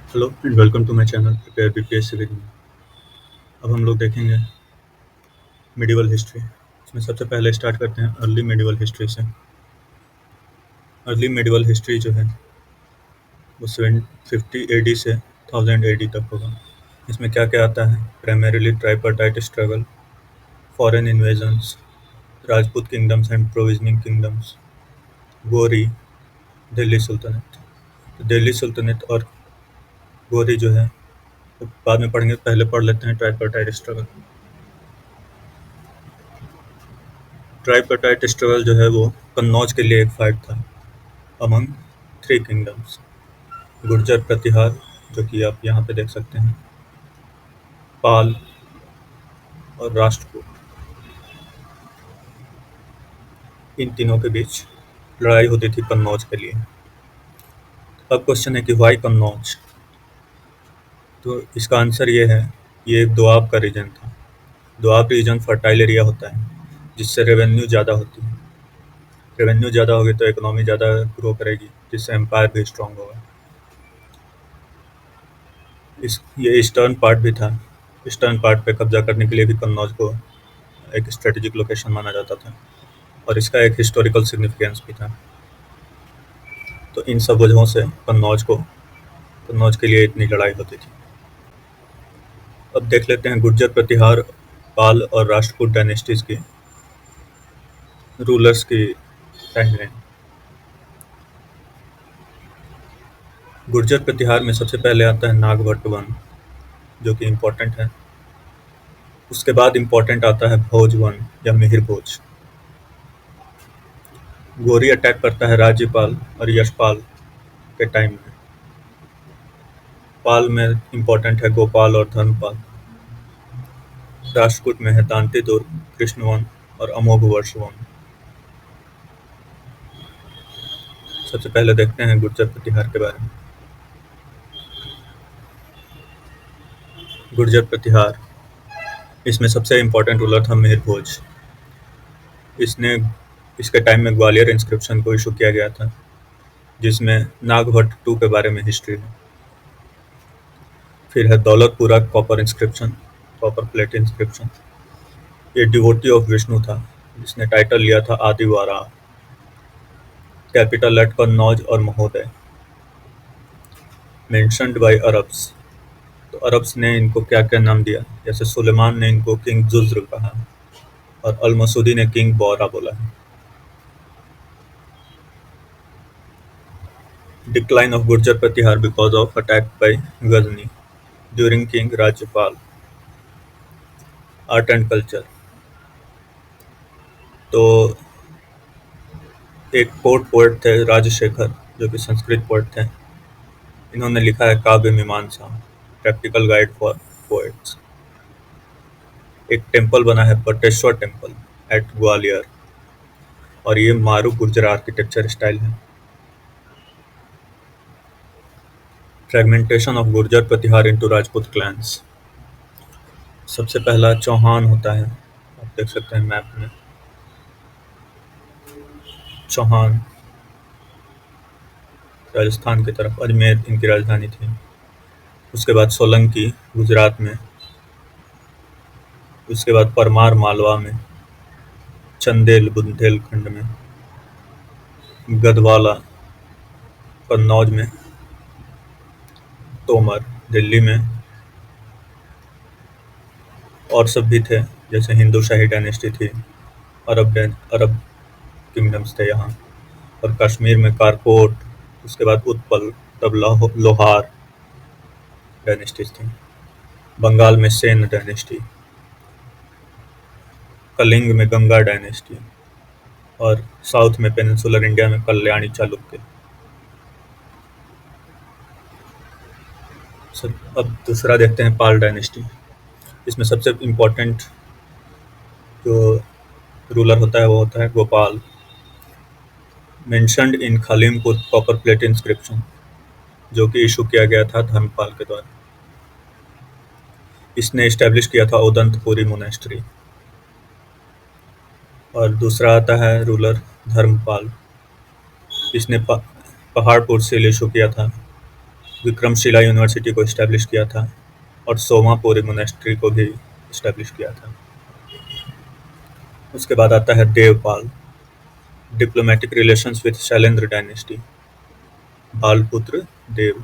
Hello and welcome to my channel prepare BPSC with me. अब हम लोग देखेंगे मिडिवल हिस्ट्री। इसमें सबसे पहले स्टार्ट करते हैं अर्ली मिडिवल हिस्ट्री से। अर्ली मिडिवल हिस्ट्री जो है वो 750 एडी से 1000 एडी तक होगा। इसमें क्या क्या आता है? Primarily tripartite struggle, foreign invasions, Rajput kingdoms and provisioning kingdoms, गोरी, दिल्ली सुल्तनत। तो दिल्ली सुल्तनत और गोरी जो है वो बाद में पढ़ेंगे, पहले पढ़ लेते हैं ट्राइपार्टाइट स्ट्रगल। ट्राइपार्टाइट स्ट्रगल जो है वो कन्नौज के लिए एक फाइट था अमंग थ्री किंगडम्स। गुर्जर प्रतिहार, जो कि आप यहाँ पे देख सकते हैं, पाल और राष्ट्रकूट, इन तीनों के बीच लड़ाई होती थी कन्नौज के लिए। अब क्वेश्चन है कि वाई कन्नौज? तो इसका आंसर ये है, ये एक दोआब का रीजन था। दोआब रीजन फर्टाइल एरिया होता है जिससे रेवेन्यू ज़्यादा होती है। रेवेन्यू ज़्यादा होगी तो इकोनॉमी ज़्यादा ग्रो करेगी, जिससे एम्पायर भी स्ट्रांग होगा। ये ईस्टर्न पार्ट भी था। ईस्टर्न पार्ट पे कब्जा करने के लिए भी कन्नौज को एक स्ट्रेटेजिक लोकेशन माना जाता था और इसका एक हिस्टोरिकल सिग्निफिकेंस भी था। तो इन सब वजहों से कन्नौज के लिए इतनी लड़ाई होती थी। अब देख लेते हैं गुर्जर प्रतिहार, पाल और राष्ट्रकूट डायनेस्टीज की रूलर्स की टाइमलाइन। गुर्जर प्रतिहार में सबसे पहले आता है नागभट्ट वन, जो कि इम्पोर्टेंट है। उसके बाद इम्पोर्टेंट आता है भोज वन या मिहिर भोज। गोरी अटैक करता है राज्यपाल और यशपाल के टाइम में। पाल में इम्पोर्टेंट है गोपाल और धर्मपाल। राष्ट्रकूट में है दांती दुर्ग, कृष्णवन और अमोघ वर्ष वन। सबसे पहले देखते हैं गुर्जर प्रतिहार के बारे में। गुर्जर प्रतिहार, इसमें सबसे इम्पोर्टेंट रूलर था मिहिर भोज। इसके टाइम में ग्वालियर इंस्क्रिप्शन को इशू किया गया था, जिसमें नागभट्ट टू के बारे में हिस्ट्री है। फिर है Daulatpura copper inscription, copper plate inscription. ये डिवोटी ऑफ विष्णु था, जिसने टाइटल लिया था आदिवारा। कैपिटल एट कन्नौज और महोदय। मेंशन्ड बाय अरब्स, तो अरब्स ने इनको क्या क्या नाम दिया, जैसे सुलेमान ने इनको किंग जुज्र कहा और अल मसूदी ने किंग बौरा बोला है। Decline of Gurjara Pratihara because of attack by Ghazni during king Rajyapala. Art and culture, तो एक पोएट थे राजशेखर, जो कि संस्कृत पोएट थे। इन्होंने लिखा है Kavya Mimamsa, practical guide for poets. एक टेम्पल बना है बटेश्वर टेम्पल एट ग्वालियर और ये मारू गुर्जर आर्किटेक्चर स्टाइल है। Fragmentation of Gurjara Pratihara into Rajput clans. सबसे पहला चौहान होता है, आप देख सकते हैं मैप में। चौहान राजस्थान की तरफ, अजमेर इनकी राजधानी थी। उसके बाद सोलंकी गुजरात में। उसके बाद परमार मालवा में। चंदेल बुंदेलखंड में। गढ़वाला कन्नौज में। तोमर दिल्ली में। और सब भी थे, जैसे हिंदू शाही डायनेस्टी थी, अरब किंगडम्स थे यहाँ। और कश्मीर में कारकोट, उसके बाद उत्पल, तब लोहार डायनेस्टीज थी। बंगाल में सेन डायनेस्टी। कलिंग में गंगा डायनेस्टी। और साउथ में पेनिनसुलर इंडिया में कल्याणी चालुक्य। अब दूसरा देखते हैं पाल डायनेस्टी। इसमें सबसे इम्पोर्टेंट जो रूलर होता है वो होता है Gopal, mentioned in Khalimpur copper plate inscription, जो कि इशू किया गया था धर्मपाल के द्वारा। इसने इस्टेब्लिश किया था उदंतपुरी मोनेस्ट्री। और दूसरा आता है रूलर धर्मपाल। इसने पहाड़पुर सील इशू किया था। विक्रमशिला यूनिवर्सिटी को इस्टेब्लिश किया था और सोमापुरी मोनेस्ट्री को भी इस्टेब्लिश किया था। उसके बाद आता है Devpal, diplomatic relations with Shailendra dynasty, Balaputra Dev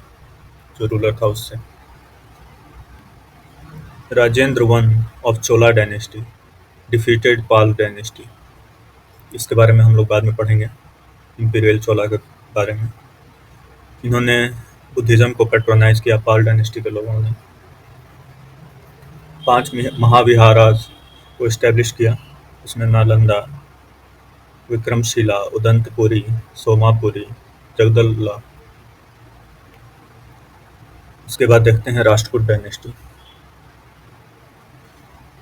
जो रूलर था उससे। Rajendra one of Chola dynasty defeated Pala dynasty, इसके बारे में हम लोग बाद में पढ़ेंगे, इंपीरियल चोला के बारे में। इन्होंने बुद्धिज्म को पेट्रोनाइज किया पाल डायनेस्टी के लोगों ने। 5 महाविहाराज को इस्टेब्लिश किया, उसमें नालंदा, विक्रमशिला, उदंतपुरी, सोमापुरी, जगदलपुर। उसके बाद देखते हैं राष्ट्रकूट डायनेस्टी।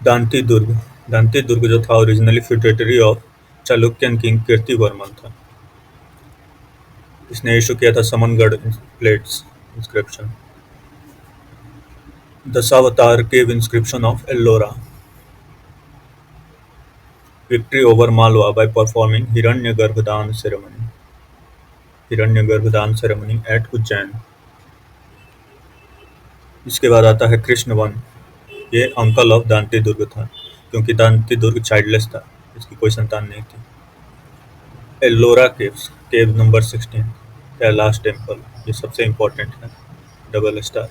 दांती दुर्ग जो था originally feudatory of Chalukyan king Kirtivarman था। इसने इशू किया था Samangadh plates inscription. Dashavatara cave inscription of Ellora. Victory over Malwa by performing Hiranyagarbhadana ceremony at Ujjain. इसके बाद आता है कृष्ण वन, ये अंकल ऑफ दांती दुर्ग था, क्योंकि दांती दुर्ग चाइल्डलेस था, इसकी कोई संतान नहीं थी। एल्लोरा केव्स, केव नंबर 16, कैलाश टेम्पल, ये सबसे इम्पोर्टेंट है, डबल स्टार।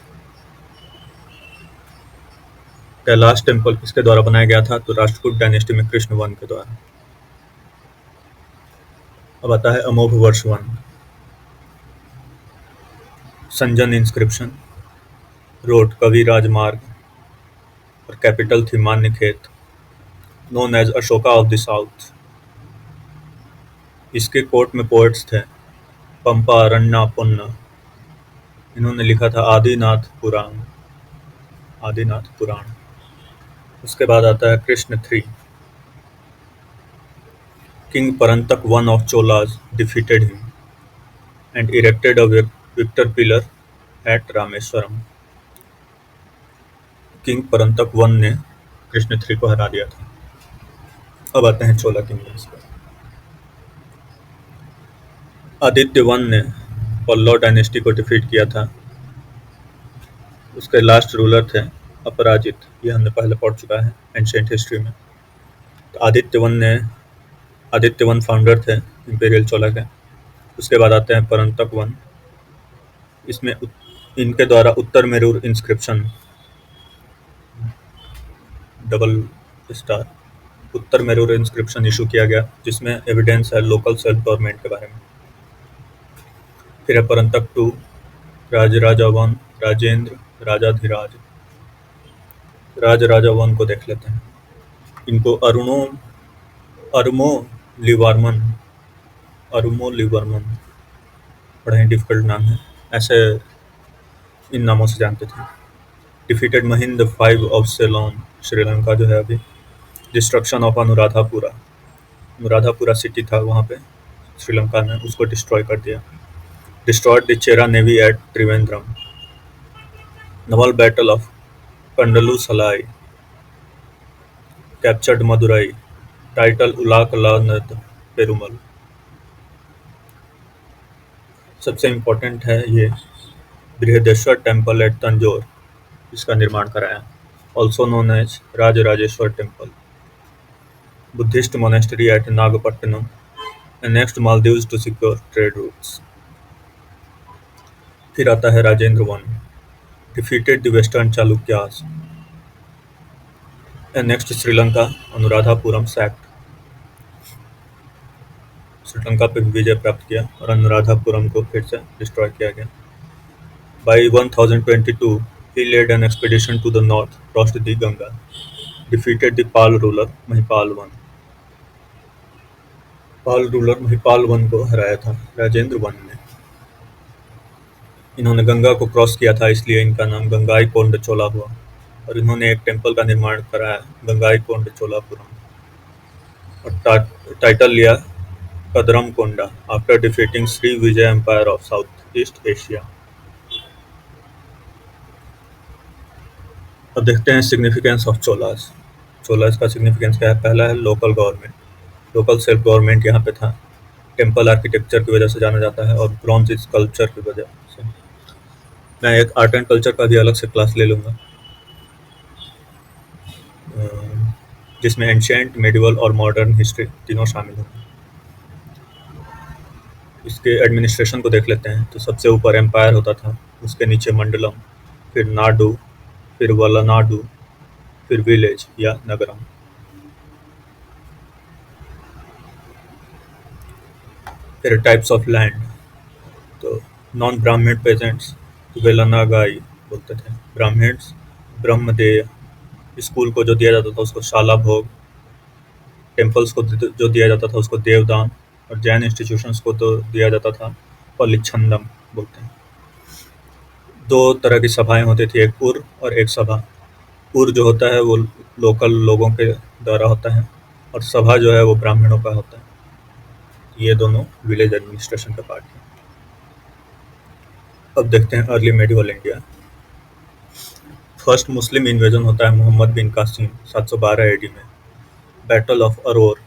कैलाश टेम्पल किसके द्वारा बनाया गया था? तो राष्ट्रकूट डायनेस्टी में कृष्ण वन के द्वारा। अब आता है अमोघ वर्ष वन, संजन इंस्क्रिप्शन, रोड कवि राजमार्ग और कैपिटल थी Manyakheta, known as Ashoka of the south. इसके कोर्ट में पोएट्स थे पंपा, रन्ना, पुन्ना। इन्होंने लिखा था आदिनाथ पुराण। उसके बाद आता है Krishna 3, king Parantaka one of Cholas defeated him and erected a victor pillar at Rameswaram. King Parantaka one ने कृष्ण 3 को हरा दिया था। अब आते हैं चोला किंगडम्स पर। आदित्य वन ने पल्लव डायनेस्टी को डिफीट किया था। उसके लास्ट रूलर थे अपराजित, ये हमने पहले पढ़ चुका है एंशिएंट हिस्ट्री में। तो आदित्य वन फाउंडर थे इंपीरियल चोला के। उसके बाद आते हैं परंतक वन, इसमें इनके द्वारा उत्तर मेरूर इंस्क्रिप्शन, डबल स्टार, उत्तर मेरूर इंस्क्रिप्शन इशू किया गया, जिसमें एविडेंस है लोकल सेल्फ गवर्नमेंट के बारे में। फिर है परंतक 2, राजराजा वन, राजेंद्र, राजाधिराज। राजराजा वन को देख लेते हैं। इनको अरुमो लिवर्मन, बड़ा ही डिफिकल्ट नाम है, ऐसे इन नामों से जानते थे। Defeated Mahinda 5 of Ceylon, Sri Lanka जो है अभी। डिस्ट्रक्शन ऑफ अनुराधापुरा सिटी था वहाँ पे श्रीलंका में, उसको डिस्ट्रॉय कर दिया। Destroyed the Chera navy at Trivandrum. Naval battle of Kandalur Salai, captured Madurai, title Ulagalanda Perumal. सबसे इम्पोर्टेंट है ये बृहदेश्वर टेम्पल एट तंजौर, इसका निर्माण कराया, also known as Rajarajeshwara temple. Buddhist monastery at Nagapattinam, next Maldives to secure trade routes. फिर आता है Rajendra one, defeated the western Chalukyas, next Sri Lanka, Anuradhapuram sacked. Sri Lanka पे विजय प्राप्त किया और अनुराधापुरम को फिर से डिस्ट्रॉय किया गया। By 1022, he led an expedition to the north, crossed the Ganga, defeated the Pal ruler Mahipal I। Pal ruler Mahipal one को हराया था राजेंद्र वन ने। इन्होंने गंगा को क्रॉस किया था, इसलिए इनका नाम गंगाई कोंड चोला हुआ, और इन्होंने एक टेम्पल का निर्माण कराया, गंगाई कोंड चोलापुरम, और टाइटल लिया Kadaram Konda after defeating Sri Vijay empire of south east Asia. अब देखते हैं सिग्निफिकेंस ऑफ चोलास का सिग्निफिकेंस क्या है। पहला है local government, local self government यहाँ पे था। टेम्पल आर्किटेक्चर की वजह से जाना जाता है और ब्रॉन्ज स्कल्पचर की वजह से। मैं एक आर्ट एंड कल्चर का भी अलग से क्लास ले लूँगा, अ, जिसमें एंशिएंट, मेडिवल और मॉडर्न हिस्ट्री तीनों शामिल होंगे। इसके एडमिनिस्ट्रेशन को देख लेते हैं। तो सबसे ऊपर एम्पायर होता था, उसके नीचे मंडलम, फिर नाडु, फिर वलनाडु, फिर विलेज या नगरम। फिर टाइप्स ऑफ लैंड, तो नॉन ब्राह्मण पेजेंट्स वेलनागाई बोलते थे, ब्राह्मण्स ब्रह्मदेय, स्कूल को जो दिया जाता था उसको शाला भोग, टेम्पल्स को जो दिया जाता था उसको देवदान, और जैन इंस्टीट्यूशंस को तो दिया जाता था पलिच्छंदम बोलते हैं। दो तरह की सभाएं होती थी, एक उर और एक सभा। उर जो होता है वो लोकल लोगों के द्वारा होता है, और सभा जो है वो ब्राह्मणों का होता है। ये दोनों विलेज एडमिनिस्ट्रेशन का पार्ट है। अब देखते हैं early medieval India. First Muslim invasion होता है मोहम्मद बिन कासिम 712 एडी में, बैटल ऑफ अरोर,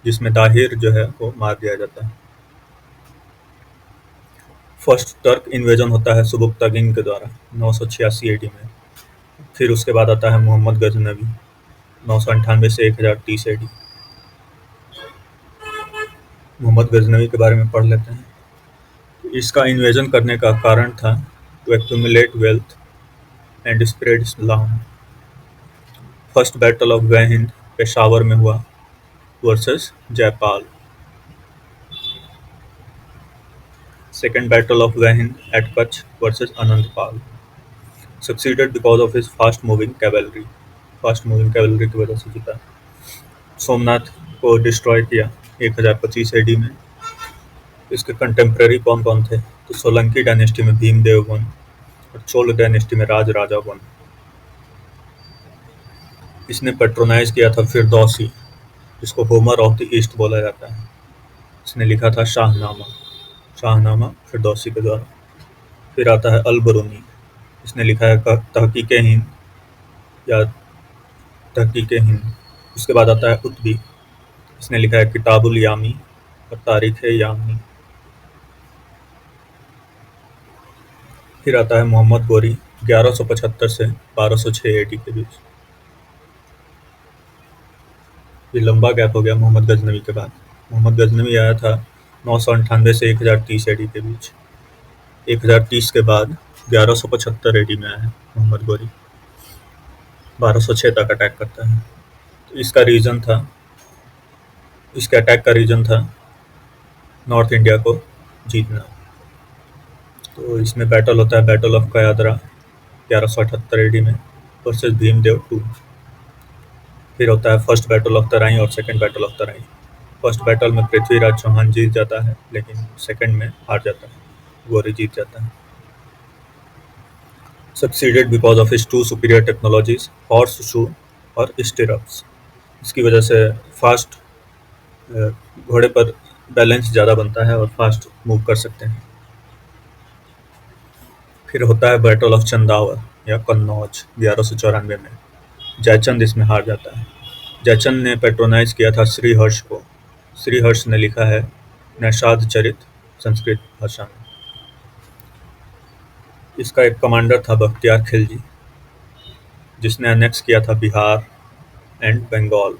जिसमें दाहिर जो है वो मार दिया जाता है। फर्स्ट टर्क इन्वेजन होता है सुबुक्तगिन के द्वारा 986 एडी में। फिर उसके बाद आता है मोहम्मद गजनवी 998 से 1030 एडी। मोहम्मद गजनवी के बारे में पढ़ लेते हैं। इसका इन्वेजन करने का कारण था to accumulate wealth and spread Islam. First battle of Waihind Peshawar में हुआ versus Jaipal. Second battle of Waihind at Kutch versus Anantpal. Succeeded because of his fast moving cavalry, fast moving cavalry की वजह से जीता। सोमनाथ को डिस्ट्रॉय किया 1025 एडी में। इसके कंटेम्प्रेरी कौन कौन थे? तो सोलंकी डायनेस्टी में भीमदेव वन, और चोल डायनेस्टी में राज राजा वन। इसने पेट्रोनाइज किया था फिरदौसी, जिसको होमर ऑफ द ईस्ट बोला जाता है। इसने लिखा था शाहनामा, शाहनामा फिरदौसी के द्वारा। फिर आता है अल बरूनी, इसने लिखा है तहकीक हिंद या तहकीक हिंद। उसके बाद आता है उतबी, इसने लिखा है किताबुल यामी और तारीख यामी। फिर आता है मोहम्मद गोरी 1175 से 1206 एडी के बीच। ये लंबा गैप हो गया मोहम्मद गजनवी के बाद। मोहम्मद गजनवी आया था 998 से 1030 एडी के बीच। 1030 के बाद 1175 एडी में आया है मोहम्मद गोरी, 1206 तक अटैक करता है। तो इसके अटैक का रीजन था नॉर्थ इंडिया को जीतना। तो इसमें बैटल होता है बैटल ऑफ कयादरा 1178 एडी में वर्सेस भीमदेव टू। फिर होता है फर्स्ट बैटल ऑफ तराई और second battle of Terai. First battle में पृथ्वीराज चौहान जीत जाता है, लेकिन सेकंड में हार जाता है, गोरी जीत जाता है। Succeeded because of his two superior technologies, horse shoe और स्टिरप्स। इसकी वजह से फास्ट घोड़े पर बैलेंस ज़्यादा बनता है और फास्ट मूव कर सकते हैं। फिर होता है बैटल ऑफ चंदावर या कन्नौज 1194 में। जयचंद इसमें हार जाता है। जयचंद ने पेट्रोनाइज किया था श्रीहर्ष को। श्रीहर्ष ने लिखा है नैषाद चरित संस्कृत भाषा में। इसका एक कमांडर था बख्तियार खिलजी, जिसने अनेक्स किया था बिहार एंड बंगाल,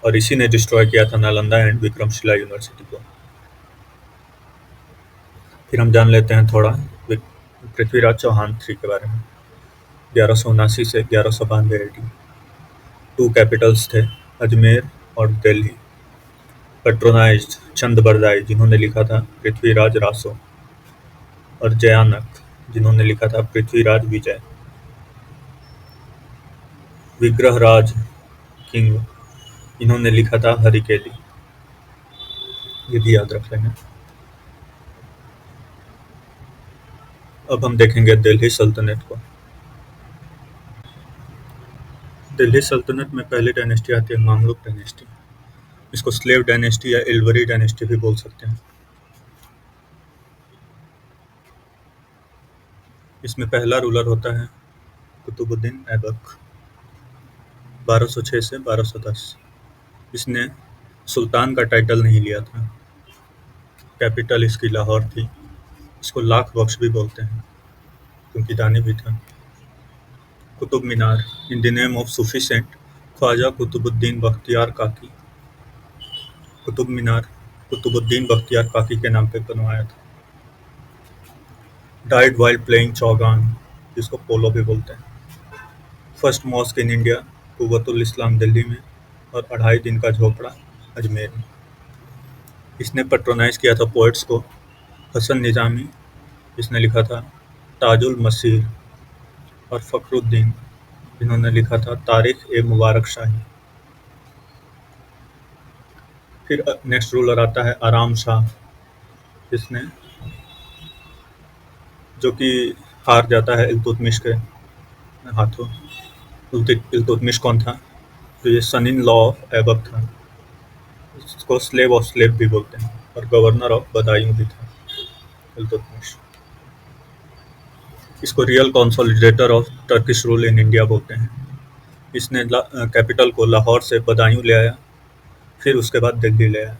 और इसी ने डिस्ट्रॉय किया था नालंदा एंड विक्रमशिला यूनिवर्सिटी को। फिर हम जान लेते हैं थोड़ा पृथ्वीराज चौहान थ्री के बारे में। 1179 से 1192 एडी। टू कैपिटल्स थे, अजमेर और दिल्ली। पेट्रोनाइज्ड चंद बरदाई, जिन्होंने लिखा था पृथ्वीराज रासो, और जयानक, जिन्होंने लिखा था पृथ्वीराज विजय। विग्रहराज किंग, इन्होंने लिखा था हरिकेली। ये भी याद रख लेंगे। अब हम देखेंगे दिल्ली सल्तनत को। दिल्ली सल्तनत में पहली डायनेस्टी आती है मामलुक डायनेस्टी। इसको स्लेव डायनेस्टी या इल्वरी डायनेस्टी भी बोल सकते हैं। इसमें पहला रूलर होता है कुतुबुद्दीन ऐबक 1206 से 1210। इसने सुल्तान का टाइटल नहीं लिया था। कैपिटल इसकी लाहौर थी। इसको लाख बख्श भी बोलते हैं। उनकी दानी भी था। Qutub Minar in the name of Sufi saint Khwaja Qutbuddin Bakhtiyar Kaki. Qutub मीनार कुतुबुद्दीन बख्तियार काकी के नाम पे बनवाया था। डाइड वाइल प्लेइंग चौगान, जिसको पोलो भी बोलते हैं। First mosque in India Quwwatul Islam Delhi में, और 2.5 दिन का झोपड़ा अजमेर में। इसने पेट्रोनाइज किया था पोइट्स को। हसन निज़ामी, जिसने लिखा था ताजुल मसीर, और फ़खरुद्दीन, जिन्होंने लिखा था तारिख़-ए-मुबारक शाही। फिर नेक्स्ट रूलर आता है आराम शाह, जिसने जो कि हार जाता है इल्तुतमिश के हाथों। इल्तुतमिश कौन था? तो ये सन इन लॉ ऑफ ऐबक था। इसको स्लेव ऑफ स्लेव भी बोलते हैं, और गवर्नर ऑफ बदायूं भी था इल्तुतमिश। इसको real consolidator of Turkish rule in India बोलते हैं। इसने कैपिटल को लाहौर से बदायूं ले आया, फिर उसके बाद दिल्ली ले आया।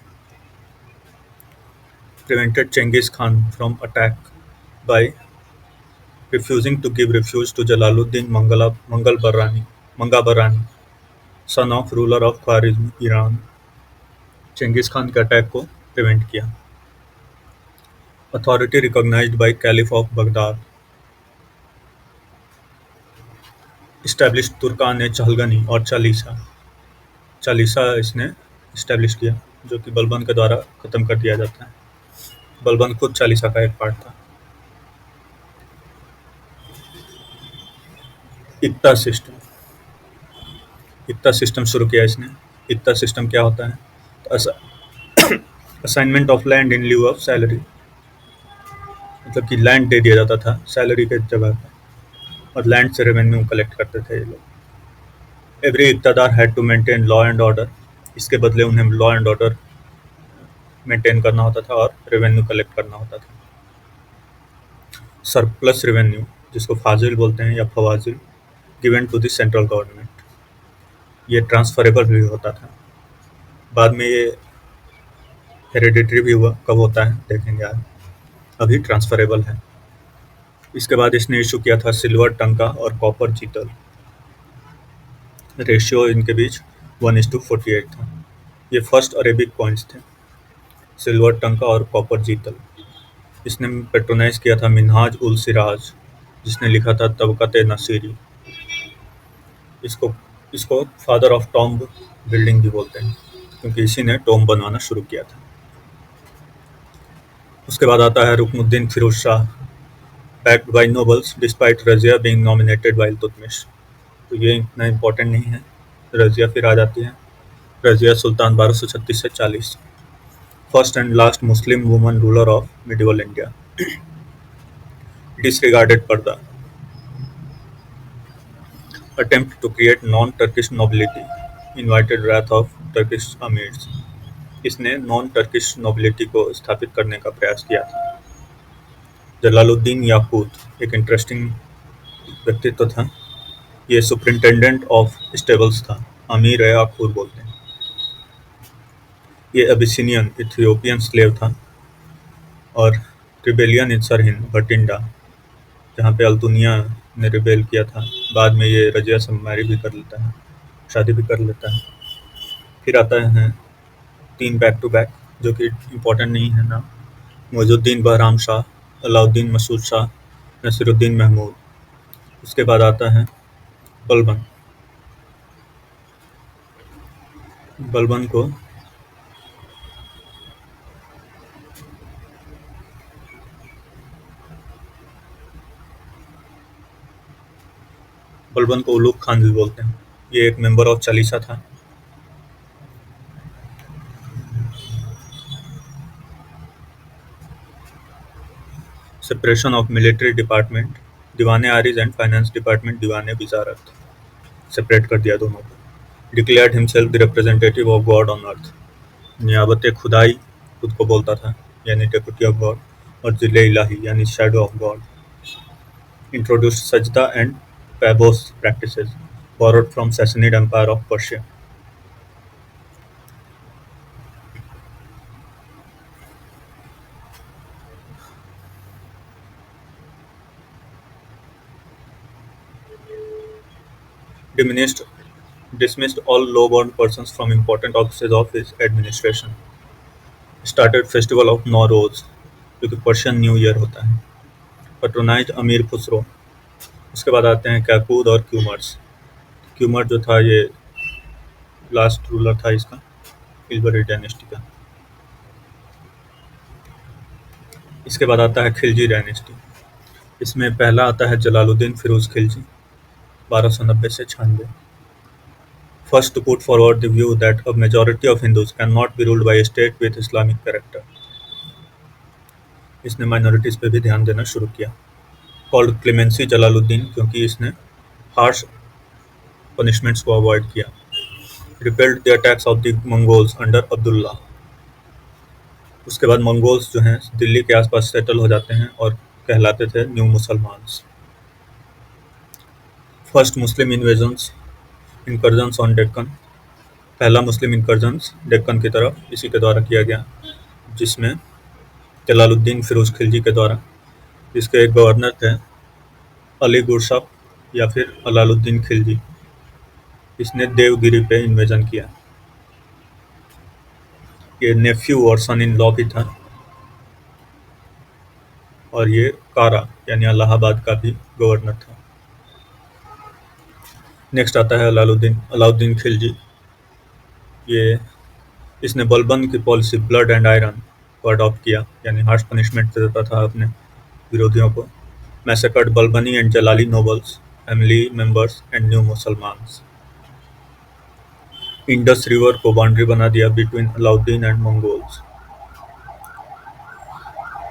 Prevented Chengiz Khan from attack by refusing to give refuge to Jalaluddin Mangabarrani, son of ruler of Khwarizm, Iran. Genghis Khan के अटैक को प्रिवेंट किया। Authority recognised by caliph of Baghdad. Establish Turkan e Chahalgani और चालीसा। चालीसा इसने इस्टेब्लिश किया, जो कि बलबन के द्वारा खत्म कर दिया जाता है। बलबन खुद चालीसा का एक पार्ट था। इक्ता सिस्टम, इक्ता सिस्टम शुरू किया इसने। इक्ता सिस्टम क्या होता है? Assignment of land in lieu of salary, मतलब कि लैंड दे दिया जाता था सैलरी के जगह पे, और लैंड से रेवेन्यू कलेक्ट करते थे ये लोग। Every iqtadar had to maintain law and order, इसके बदले उन्हें लॉ एंड ऑर्डर मेंटेन करना होता था और रेवेन्यू कलेक्ट करना होता था। सरप्लस रेवेन्यू, जिसको फाजिल बोलते हैं या fawazil, given to the central government. ये ट्रांसफरेबल भी होता था। बाद में ये हेरिडिटरी भी हुआ, कब होता है देखेंगे आज। अभी ट्रांसफरेबल है। इसके बाद इसने इशू किया था सिल्वर टंका और कॉपर जीतल। रेशियो इनके बीच 1:48 था। ये फर्स्ट अरेबिक कॉइन्स थे, सिल्वर टंका और कॉपर जीतल। इसने पेट्रोनाइज किया था मिन्हाज उल सिराज, जिसने लिखा था तबक़त नसीरी। इसको इसको फादर ऑफ टॉम्ब बिल्डिंग भी बोलते हैं, क्योंकि इसी ने टॉम्ब बनवाना शुरू किया था। उसके बाद आता है Ruknuddin Firoz Shah, backed by nobles despite Razia being nominated by Iltutmish. तो ये इतना इम्पोर्टेंट नहीं है। रजिया फिर आ जाती है। रजिया सुल्तान 1236 से 40, first and last Muslim woman ruler of medieval India. Disregarded purdah, attempt to create non Turkish nobility, invited wrath of Turkish amirs. इसने नॉन टर्किश नोबिलिटी को स्थापित करने का प्रयास किया था। जलालुद्दीन याकूत एक इंटरेस्टिंग व्यक्तित्व था। ये सुपरिंटेंडेंट ऑफ स्टेबल्स था, अमीर ए आखूर बोलते हैं। ये अबिसिनियन इथियोपियन स्लेव था, और रिबेलियन इन सरहिंद भटिंडा, जहाँ पे अल्तुनिया ने रिबेल किया था। बाद में ये रजिया से मैरी भी कर लेता है, शादी भी कर लेता है। फिर आता है 3 बैक टू बैक, जो कि इम्पोर्टेंट नहीं है ना। मोइजुद्दीन बहराम शाह, अलाउद्दीन मसूद शाह, नसीरुद्दीन महमूद। उसके बाद आता है बलबन। बलबन को बलबन को उलूग खान भी बोलते हैं। ये एक मेंबर ऑफ चालीसा था। सेपरेशन ऑफ मिलिट्री डिपार्टमेंट, दीवाने आरिज एंड फाइनेंस डिपार्टमेंट दीवाने वजारत, सेपरेट कर दिया दोनों को। Declared himself the representative of God on earth, Niyabat Khudai खुद को बोलता था, यानी डेप्यूटी ऑफ गॉड, और जिले इलाही यानी shadow of God. Introduced sijda and paibos practices borrowed from Sassanid Empire of Persia। Diminished, dismissed all low-born persons from important offices of his administration. Started festival of Nowruz, जो कि Persian new year होता है. Patronized अमीर खुसरो. उसके बाद आते हैं कैकूद और क्यूमर्स. क्यूमर जो था ये लास्ट रूलर था इसका, इल्बरी डायनेस्टी का. इसके बाद आता है खिलजी डायनेस्टी. इसमें पहला आता है जलालुद्दीन फिरोज खिलजी, 1290 से 96. First to put forward the view that a majority of Hindus cannot be ruled by a state with Islamic character. इसने माइनॉरिटीज पे भी ध्यान देना शुरू किया. Called क्लेमेंसी जलालुद्दीन क्योंकि इसने हार्श पनिशमेंट्स को अवॉइड किया. Repelled the attacks of the Mongols under Abdullah. उसके बाद मंगोल्स जो हैं दिल्ली के आसपास सेटल हो जाते हैं और कहलाते थे new Musalmans. First Muslim incursions on Deccan. पहला मुस्लिम इनकर्जन्स डेक्कन की तरफ इसी के द्वारा किया गया, जिसमें जलालुद्दीन फिरोज खिलजी के द्वारा, जिसके एक गवर्नर थे अली गुरशप या फिर अलालुद्दीन खिलजी. इसने देवगिरी पे इन्वेजन किया. ये नेफ्यू और सन इन लॉ भी था, और ये कारा यानी इलाहाबाद का भी गवर्नर था. नेक्स्ट आता है अलाउद्दीन खिलजी. ये इसने बलबंद की पॉलिसी ब्लड एंड आयरन को अडॉप्ट किया, यानी हार्श पनिशमेंट देता था अपने विरोधियों को. Massacred Balbani and Jalali nobles, family members and new Musalmans. Indus river को बाउंड्री बना दिया between Alauddin and Mongols.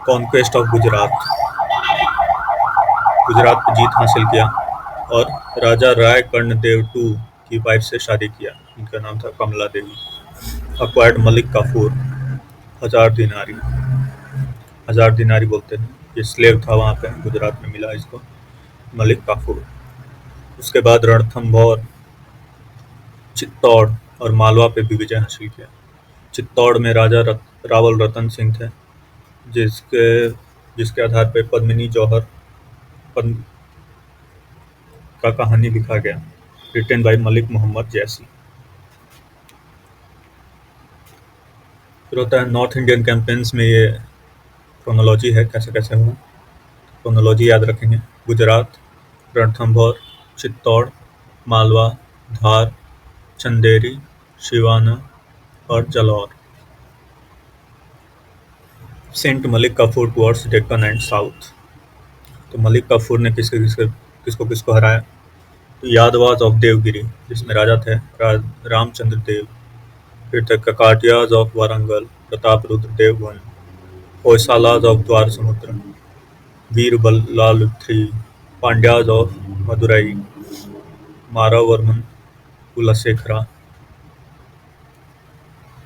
Conquest of Gujarat, Gujarat पर जीत हासिल किया और राजा राय कर्णदेव II की वाइफ से शादी किया, इनका नाम था कमला देवी. अक्वायर्ड मलिक काफूर, 1000 दिनारी बोलते हैं. ये स्लेव था वहाँ पे, गुजरात में मिला इसको, मलिक काफूर. उसके बाद रणथंभौर, चित्तौड़ और मालवा पे भी विजय हासिल किया. चित्तौड़ में राजा रावल रतन सिंह थे, जिसके आधार पर पद्मिनी जौहर का कहानी लिखा गया, रिटन बाय मलिक मोहम्मद जैसी. फिर होता है नॉर्थ इंडियन कैंपेन्स में, ये क्रोनोलॉजी है कैसे कैसे हुआ. क्रोनोलॉजी याद रखेंगे. गुजरात, रणथंभौर, चित्तौड़, मालवा, धार, चंदेरी, शिवाना और Jalore. Sent Malik Kafur towards Deccan and south. तो मलिक काफूर ने किसको हराया. तो यादवाज ऑफ देवगिरी, जिसमें राजा थे रामचंद्र देव. फिर थे Kakatiyas of Warangal, Pratap Rudra Dev I. Hoysalas of Dwara Samudra, Vira Ballala III. Pandyas of Madurai, Maravarman Kulasekhara.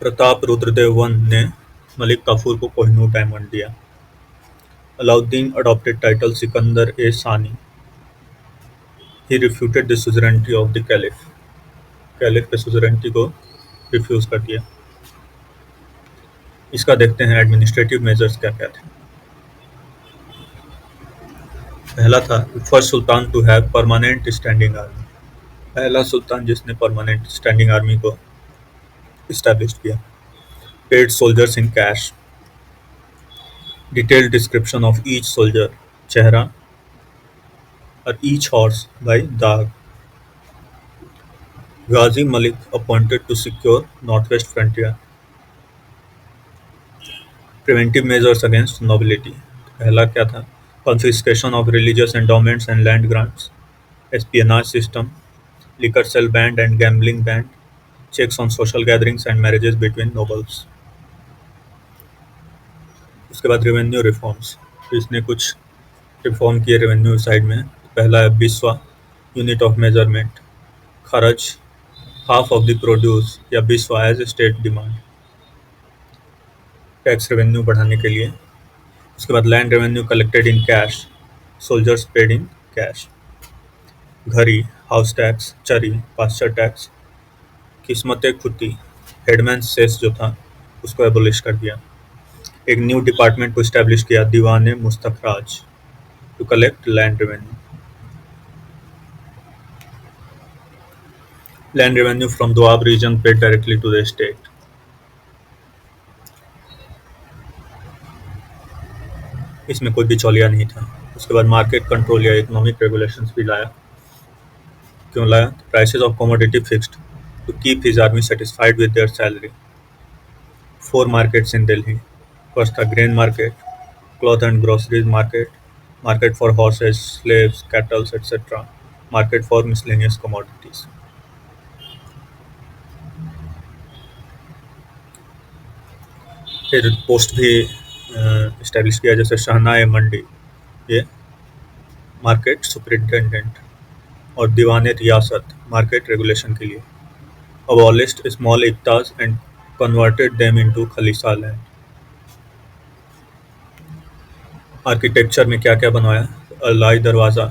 Pratap Rudradev I ने मलिक काफूर को कोहिनूर डायमंड दिया. अलाउद्दीन adopted title सिकंदर सानी. He refuted the suzerainty of the caliph. Caliph के सुजरेंटी को रिफ्यूज कर दिया. इसका देखते हैं एडमिनिस्ट्रेटिव मेजर्स क्या क्या थे. पहला था first sultan to have permanent standing army. पहला सुल्तान जिसने परमानेंट स्टैंडिंग आर्मी को इस्टेब्लिश किया. Paid soldiers in cash. Detailed description of each soldier, chehra, और each horse by dagh. Ghazi Malik appointed to secure northwest frontier. Preventive measures against nobility. पहला क्या था. Confiscation of religious endowments and land grants. Espionage system. Liquor sale ban and gambling ban. Checks on social gatherings and marriages between nobles. उसके बाद revenue reforms. तो इसने कुछ reform किए revenue side में. पहला है biswa, unit of measurement. Kharaj, half of the produce या biswa as state demand, tax revenue बढ़ाने के लिए. उसके बाद land revenue collected in cash, soldiers paid in cash. Ghari, house tax, chari, pasture tax. Kismat khuti, headman cess जो था उसको एबोलिश कर दिया. एक न्यू डिपार्टमेंट को इस्टेब्लिश किया, Diwan Mustakhraj, to collect land revenue. Land revenue from Doab region paid directly to the state. इसमें कोई बिचौलिया नहीं था। उसके बाद मार्केट कंट्रोल या इकोनॉमिक रेगुलेशंस भी लाया। क्यों लाया? Prices of commodity fixed to keep his army satisfied with their salary. Four markets in Delhi. First, the grain market, cloth and groceries market, market for horses, slaves, cattle, etc., market for miscellaneous commodities. फिर post भी establish किया, जैसे शहनाए मंडी, ये market superintendent, और दीवान रियासत market regulation के लिए. Abolished small iqtas and converted them into khalisa land. Architecture में क्या क्या बनवाया? अलाई दरवाज़ा,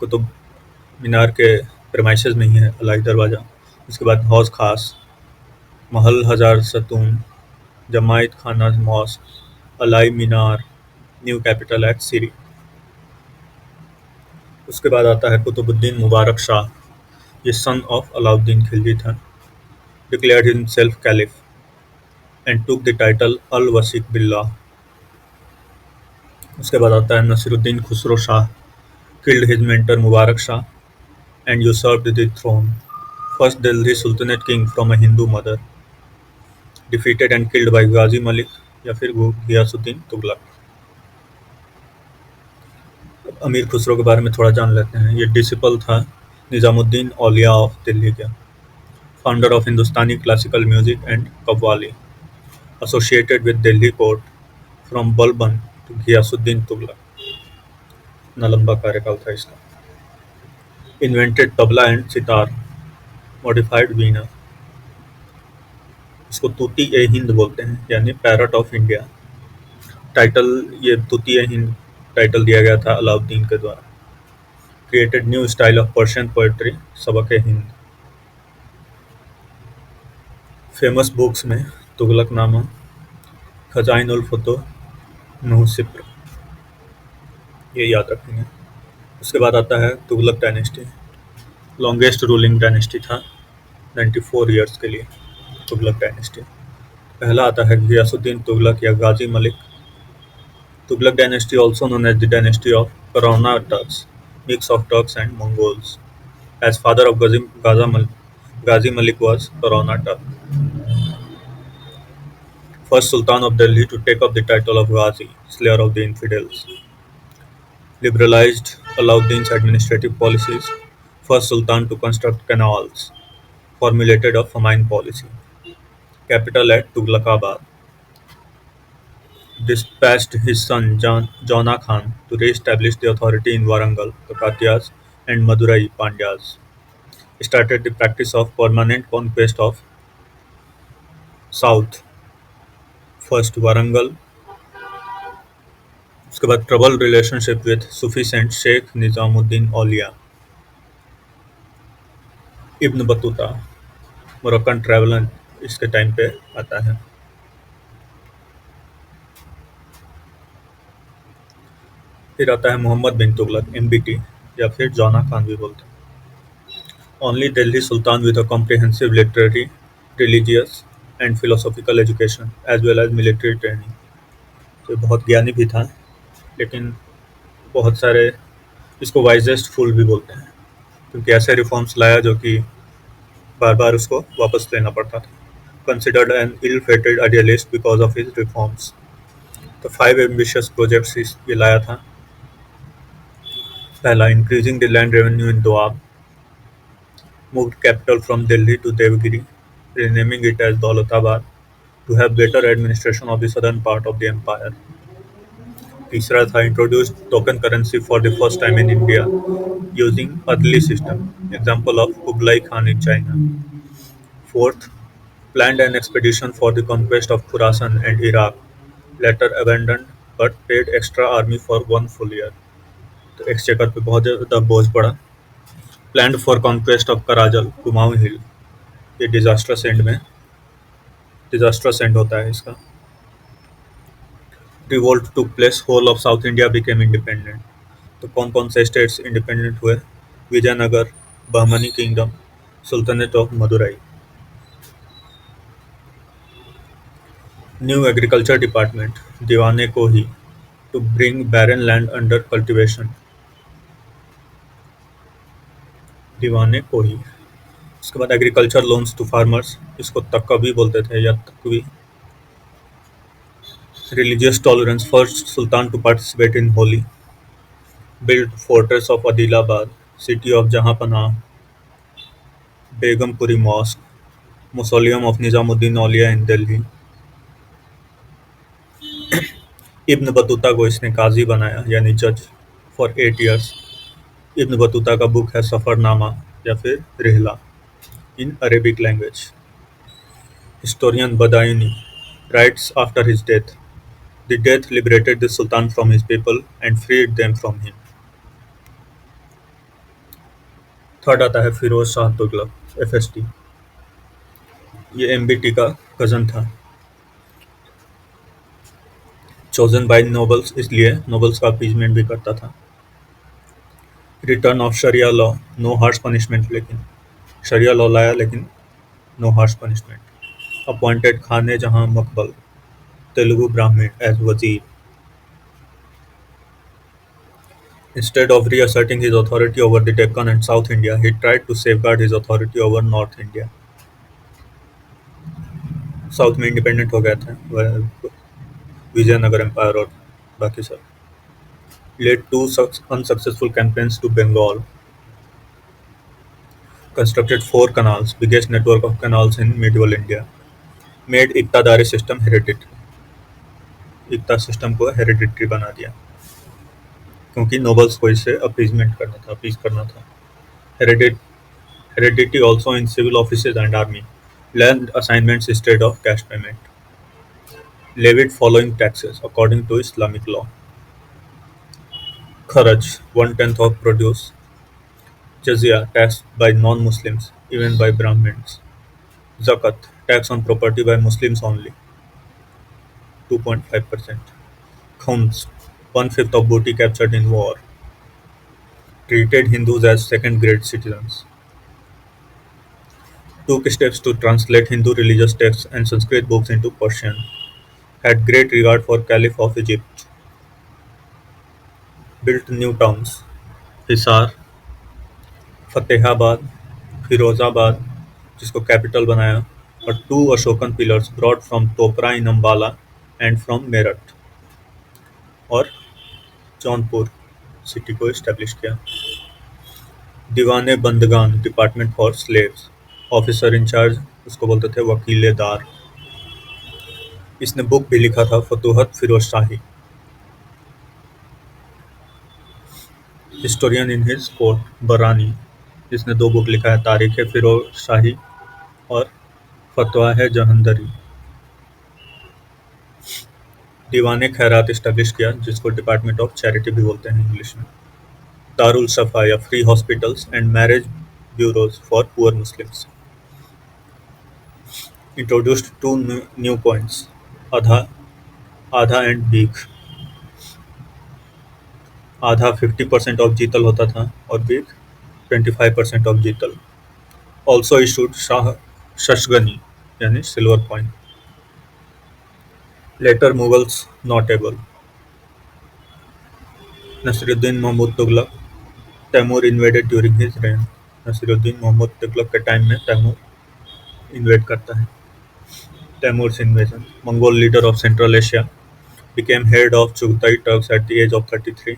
कुतुब मीनार के प्रेमाइसेस में ही है अलाई दरवाज़ा. उसके बाद हौज खास, महल हजार Sutun, Jamat Khana mosque, Alai Minar, new capital at Siri. उसके बाद आता है कुतुबुद्दीन मुबारक शाह, ये सन ऑफ अलाउद्दीन खिलजी था. Declared himself caliph and took the title Al Wasiq Billah. उसके बाद आता है Nasiruddin Khusro Shah, killed his mentor Mubarak Shah and usurped the throne. First Delhi sultanate king from a Hindu mother, defeated and killed by Ghazi Malik या फिर गियासुद्दीन तुगलक. अमीर खुसरो के बारे में थोड़ा जान लेते हैं. ये डिसिपल था निजामुद्दीन औलिया ऑफ दिल्ली का, founder of Hindustani classical music and qawwali, associated with Delhi court from Balban to Ghiyasuddin Tughlaq. इतना लंबा कार्यकाल था इसका. Invented tabla and sitar, modified veena. इसको तूती ए हिंद बोलते हैं, यानी पैरट ऑफ इंडिया. टाइटल, ये तूती ए हिंद टाइटल दिया गया था अलाउद्दीन के द्वारा. Created new style of Persian poetry, सबक ए हिंद. फेमस बुक्स में तुगलकनामा, खजाइन उल फतूह, नूह-सिप्र, ये याद रखेंगे. उसके बाद आता है Tughlaq dynasty. Longest ruling dynasty था 94 ईयर्स के लिए तुगलक डायनेस्टी. पहला आता है गियासुद्दीन तुगलक या Ghazi Malik. Tughlaq dynasty also known as the dynasty of Corona Turks, mix of Turks and Mongols, as father of Ghazi Malik was Corona Turk. First Sultan of Delhi to take up the title of Ghazi, slayer of the infidels. Liberalized Alauddin's administrative policies. First Sultan to construct canals. Formulated a famine policy. Capital at Tughlaqabad. Dispatched his son Jona Khan to re-establish the authority in Warangal, Kakatiyas and Madurai Pandyas. Started the practice of permanent conquest of South. First Warangal. उसके बाद troubled relationship with Sufi saint Sheikh Nizamuddin Aulia. Ibn Battuta, Moroccan traveller, इसके time पे आता है. फिर आता है मोहम्मद बिन Tughlaq, MBT, या फिर जौना खान भी बोलते हैं. Only Delhi Sultan with a comprehensive literary, religious and philosophical education as well as military training. तो बहुत ज्ञानी भी था, लेकिन बहुत सारे, इसको वाइजेस्ट फूल भी बोलते हैं, क्योंकि ऐसे रिफॉर्म्स लाया जो कि बार बार उसको वापस लेना पड़ता था. Considered an ill-fated idealist because of his reforms. तो 5 ambitious projects ये लाया था. पहला, increasing the land revenue in Doab. Moved capital from Delhi to Devgiri, renaming it as Daulatabad to have better administration of the southern part of the empire. तीसरा था, introduced token currency for the first time in India using Adli system, example of Kublai Khan in China. Fourth, planned an expedition for the conquest of Khorasan and Iraq, later abandoned but paid extra army for 1 full year. तो exchequer पे बहुत ज़्यादा बोझ पड़ा. Planned for conquest of Qarajal, Kumaon hill, ये disastrous end होता है इसका. Revolt took place, whole of south India became independent. तो कौन कौन से स्टेट्स इंडिपेंडेंट हुए? Vijayanagar, Bahmani kingdom, Sultanate of Madurai. New Agriculture Department, Diwane Kohi, to bring barren land under cultivation. दीवाने कोही। उसके बाद एग्रीकल्चर लोन्स टू फार्मर्स, इसको तकवी बोलते थे या taqavi. Religious tolerance, first sultan to participate in Holi. Build fortress of Adilabad, city of Jahanpanah. Begampuri mosque, mausoleum of Nizamuddin Auliya in Delhi. Ibn Battuta को इसने काजी बनाया यानी जज फॉर 8 years। इब्न बतूता का बुक है सफरनामा या फिर Rihla in Arabic language. Historian Badauni writes after his death, the death liberated the Sultan from his people and freed them from him. Third आता है फिरोज शाह तुगलक, FST। ये MBT का cousin था। Chosen by nobles, इसलिए nobles का appeasement भी करता था। Return of sharia law, no harsh punishment, लेकिन शरिया लॉ लाया लेकिन नो हार्श पनिशमेंट। अपॉइंटेड खाने जहां मकबल, तेलुगु ब्राह्मण, एज वजीर। Instead of reasserting his authority over the Deccan and South India, he tried to safeguard his authority over North India. South में independent हो गया था विजयनगर एम्पायर और बाकी सब। Led two unsuccessful campaigns to Bengal. Constructed 4 canals, biggest network of canals in medieval India. Made iqtadari system hereditary. Iqta system को hereditary बना दिया क्योंकि नोबल्स को इसे अपीजमेंट करना था, अपीज करना था। Heredity also in civil offices and army. Land assignments instead of cash payment. Levied following taxes according to Islamic law. Kharaj, 1/10 of produce. Jizya, taxed by non-Muslims, even by Brahmins. Zakat, tax on property by Muslims only, 2.5%. Khums, 1/5 of booty captured in war. Treated Hindus as second-grade citizens. Took steps to translate Hindu religious texts and Sanskrit books into Persian. Had great regard for Caliph of Egypt. Built new towns, Hisar, Fatehabad, Firozabad, जिसको capital बनाया, और 2 Ashokan pillars brought from Topra in Ambala and from Meerut, और Jaunpur city को establish किया। Diwane Bandagan, department for slaves, officer in charge, उसको बोलते थे वकीलेदार। इसने बुक भी लिखा था Futuhat Firoz Shahi. Historian in his court, Barani, जिसने 2 बुक लिखा है, तारीख फिरोज शाही और फतवा है जहंदरी। दीवाने खैरात इस्टेब्लिश किया, जिसको डिपार्टमेंट ऑफ चैरिटी भी बोलते हैं इंग्लिश में। दारुल सफा या free hospitals and marriage bureaus for poor Muslims. Introduced 2 new points, आधा आधा एंड बीक। आधा 50% ऑफ जीतल होता था और बीक 25% of jital. Also issued Shah Shashgani यानी silver coin. Later Mughals notable, Nasiruddin Mahmud Tughlaq, Timur invaded during his reign. Nasiruddin Mahmud Tughlaq के टाइम में तैमूर इन्वेड करता है। Timur's invasion, Mongol leader of Central Asia, became head of Chugtai Turks at the age of 33,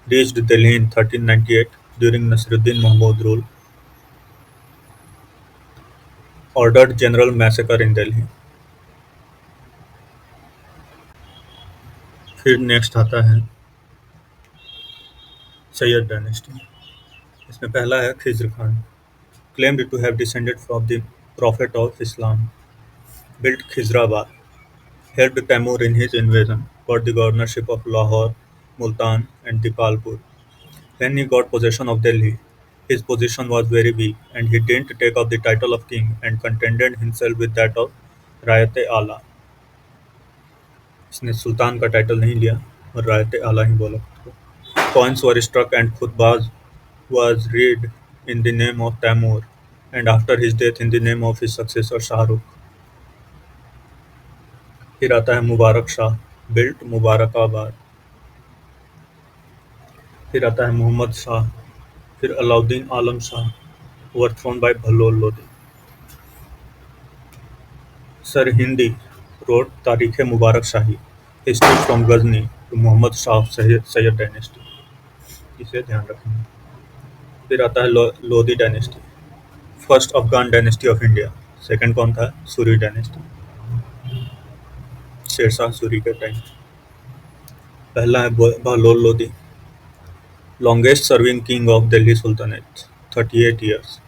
reached Delhi in 1398 during Nasiruddin Mahmud rule, ordered general massacre in Delhi। फिर next आता है Syed dynasty. इसमें पहला है Khizr Khan, claimed to have descended from the prophet of Islam, built Khizrabad, helped Taimur in his invasion, got the governorship of Lahore, Multan and Dipalpur। When he got possession of Delhi, his position was very weak and he didn't take up the title of king and contented himself with that of Rayat-e-Ala। इसने सुल्तान का title नहीं लिया और रायत-ए-आला ही बोला खुद को। Coins were struck and khutbahs was read in the name of Taimur, and after his death in the name of his successor Shahrukh. फिर आता है मुबारक शाह, बिल्ट मुबारकाबाद। फिर आता है मोहम्मद शाह, फिर Alauddin Alam Shah, overthrown by Bahlol Lodi. Sirhindi wrote Tarikh e Mubarak Shahi, history from Ghazni to Mohammad Shah Sayyid dynasty. इसे ध्यान रखेंगे। फिर आता है Lodhi dynasty, first Afghan dynasty of India. Second कौन था? सूरी डायनेस्टी, शेरशाह सूरी के टाइम। पहला है Bahlol Lodhi, longest serving king of Delhi sultanate, 38 years.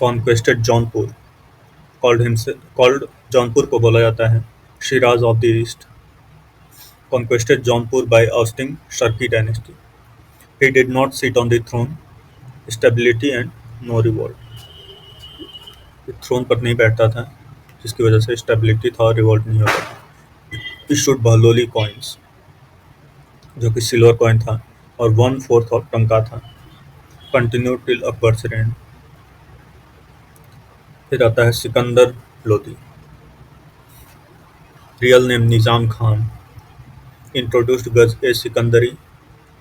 Conquested Jaunpur, called Jaunpur को बोला जाता है Shiraz of the East. Conquested Jaunpur by ousting Sharki dynasty. He did not sit on the throne. Stability and no revolt. Throne पर नहीं बैठता था, जिसकी वजह से स्टेबिलिटी था और रिवोल्ट नहीं होता था। इशूड बहलोली कॉइन्स, जो कि सिल्वर कॉइन था और 1/4 ऑफ टंका था। Continue till Akbar's rain. फिर आता है सिकंदर लोधी, रियल नेम निजाम खान। इंट्रोड्यूस्ड गज ए सिकंदरी,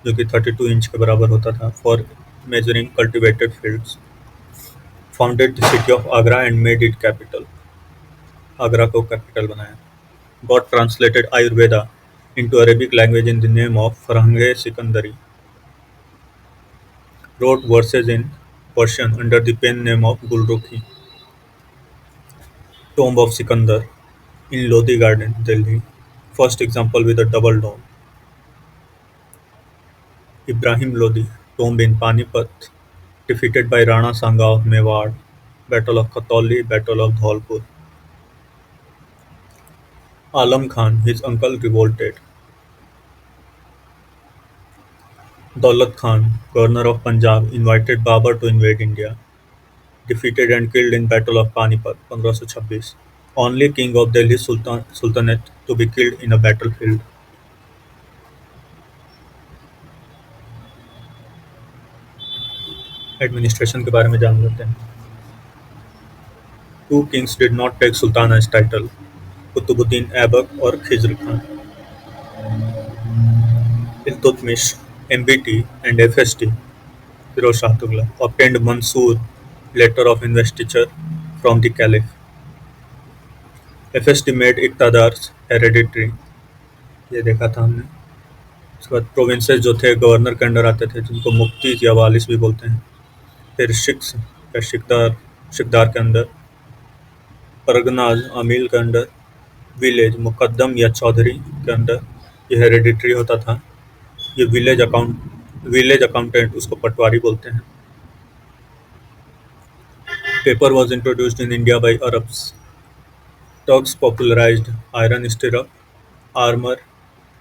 जो कि 32 इंच के बराबर होता था, for measuring cultivated fields. Founded the city of Agra and made it capital, Agra को कैपिटल बनाया। Got translated Ayurveda into Arabic language in the name of Farhang-e Sikandari. Wrote verses in Persian under the pen name of Gulrukhi. Tomb of Sikandar in Lodi Garden, Delhi. First example with a double dome. Ibrahim Lodi, tomb in Panipat, defeated by Rana Sanga of Mewar. Battle of Katauli, Battle of Dholpur. Alam Khan, his uncle, revolted. Daulat Khan, governor of Punjab, invited Babur to invade India. Defeated and killed in Battle of Panipat, 1526. Only king of Delhi Sultanate to be killed in a battlefield. Administration के बारे में जान लेते हैं। Two kings did not take Sultana's title, Qutbuddin Aibak और Khizr Khan. Iltutmish, MBT and FST, Firoz Shah Tughlaq, obtained Mansoor letter of investiture from the Caliph. FST made iqtadar hereditary, ये देखा था हमने। उसके बाद प्रोविंसेस जो थे गवर्नर के अंडर आते थे, जिनको मुफ्ती या वालिस भी बोलते हैं। फिर शिक्स या शिकदार के अंदर, परगनाज आमील के अंदर, विलेज मुकद्दम या चौधरी के अंदर, ये हेरेडिटरी होता था। ये विलेज अकाउंटेंट, उसको पटवारी बोलते हैं। Paper was introduced in India by Arabs. Turks popularised iron stirrup, armour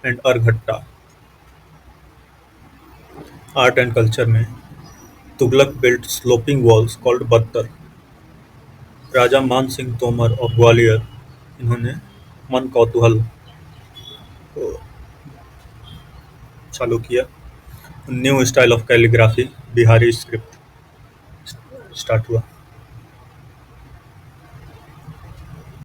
and araghatta. Art and culture में Tughlaq built sloping walls called batter. Raja मान सिंह तोमर ऑफ ग्वालियर, इन्होंने मन कौतूहल को चालू किया। New style of calligraphy, Bihari script start हुआ।